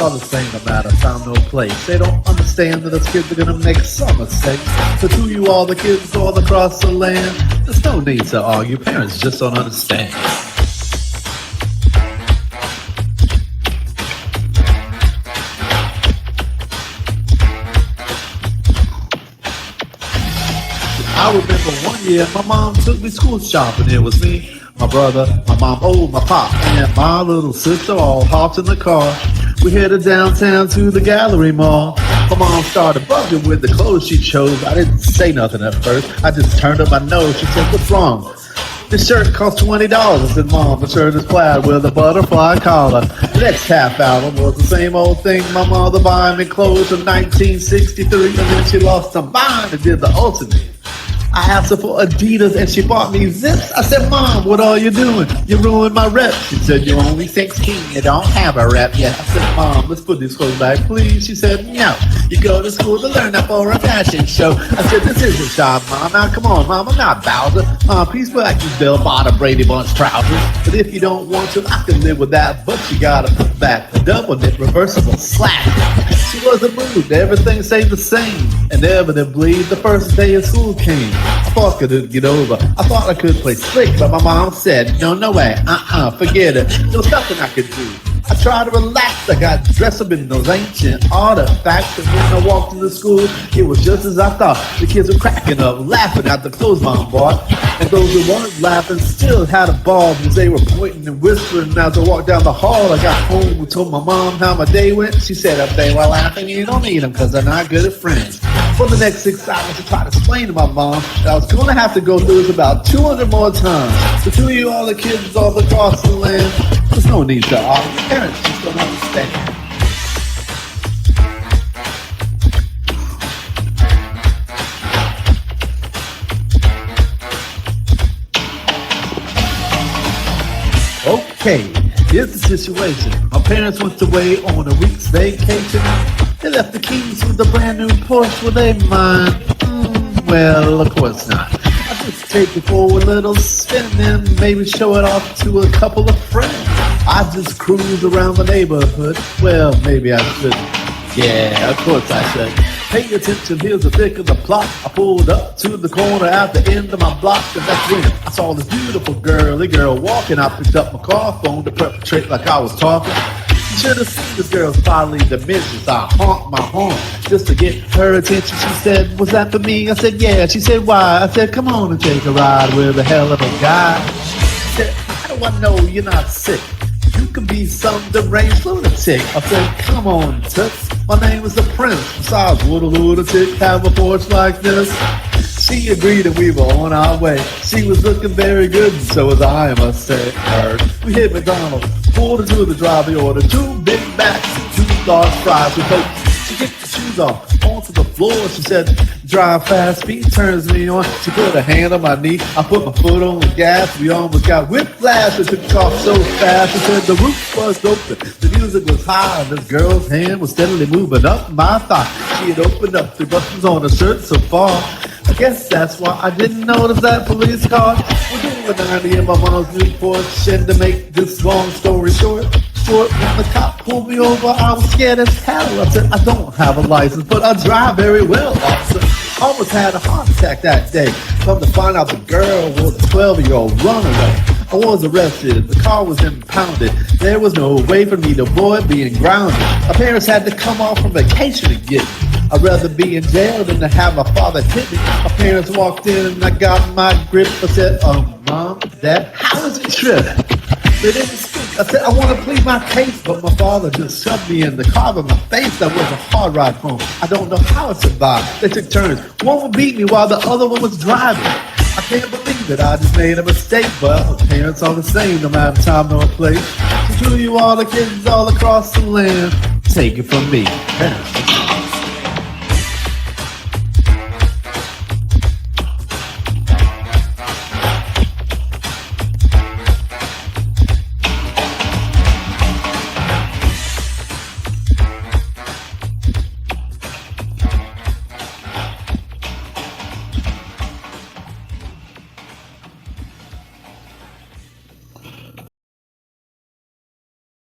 all the same no matter time, no place. They don't understand that us kids are gonna make some mistakes. So to you all the kids all across the land, there's no need to argue, parents just don't understand. I remember one year my mom took me school shopping. It was me, my brother, my mom, oh, my pop, and my little sister all hopped in the car. We headed downtown to the Gallery Mall. My mom started bugging with the clothes she chose. I didn't say nothing at first. I just turned up my nose. She said, "What's wrong?" "This shirt costs $20. I said, "Mom, the shirt is plaid with a butterfly collar." The next half album was the same old thing. My mother buying me clothes from 1963, and then she lost her mind and did the ultimate. I asked her for Adidas and she bought me Zips. I said, "Mom, what are you doing? You ruined my rep." She said, "You're only 16, you don't have a rep yet." I said, "Mom, let's put these clothes back, please." She said, "No, you go to school to learn that for a fashion show." I said, "This isn't job, Mom. Now, come on, Mom, I'm not Bowser. Mom, please put back these bell-bottom Brady Bunch trousers. But if you don't want to, I can live with that. But you gotta put back the double knit reversible slack." She wasn't moved. Everything stayed the same. Inevitably, the first day of school came. I thought I could get over. I thought I could play slick, but my mom said, no way, forget it. There was nothing I could do. I tried to relax. I got dressed up in those ancient artifacts, and when I walked into school, it was just as I thought. The kids were cracking up, laughing at the clothes Mom bought, and those who weren't laughing still had a ball because they were pointing and whispering. As I walked down the hall, I got home and told my mom how my day went. She said, "If they were laughing, you don't need them because they're not good at friends." For the next 6 hours, I tried to explain to my mom that I was going to have to go through this about 200 more times. So to you all the kids all across the land, there's no need to argue. Parents just don't understand. Okay, here's the situation. My parents went away on a week's vacation. They left the keys with a brand new Porsche. Were they mine? Well, of course not. I just take it for a little spin and maybe show it off to a couple of friends. I just cruise around the neighborhood. Well, maybe I shouldn't. Yeah, of course I should. Pay attention, here's the thick of the plot. I pulled up to the corner at the end of my block, and that's when I saw this beautiful girly girl walking. I picked up my car phone to perpetrate like I was talking. You should have seen this girl's bodily dimensions. I honked my horn just to get her attention. She said, "Was that for me?" I said, "Yeah." She said, "Why?" I said, "Come on and take a ride with a hell of a guy." She said, "How do I know you're not sick? You could be some deranged lunatic." I said, "Come on, toots. My name is the Prince. Besides, would a lunatic have a porch like this?" She agreed and we were on our way. She was looking very good, and so was I must say. We hit McDonald's, pulled into the drive-thru, ordered 2 Big Macs and 2 large fries with Coke. She kicked the shoes off onto the floor. She said, "Drive fast, speed turns me on." She put a hand on my knee. I put my foot on the gas. We almost got whiplash. It took off so fast. She said the roof was open. The music was high, and this girl's hand was steadily moving up my thigh. She had opened up the buttons on her shirt so far. I guess that's why I didn't notice that police car. We're doing 90 in my mom's new Porsche, and to make this long story short, when the cop pulled me over, I was scared as hell. I said, "I don't have a license, but I drive very well, officer." I almost had a heart attack that day. Come to find out the girl was a 12-year-old runaway. I was arrested. The car was impounded. There was no way for me to avoid being grounded. My parents had to come off from vacation to get me. I'd rather be in jail than to have my father hit me. My parents walked in and I got my grip. I said, "Mom, Dad, how was your trip?" They didn't speak. I said, "I want to plead my case," but my father just shoved me in the car in my face. That was a hard ride home. I don't know how I survived. They took turns. One would beat me while the other one was driving. I can't believe that I just made a mistake, but parents are the same no matter time nor place. So to you all the kids all across the land, take it from me, parents.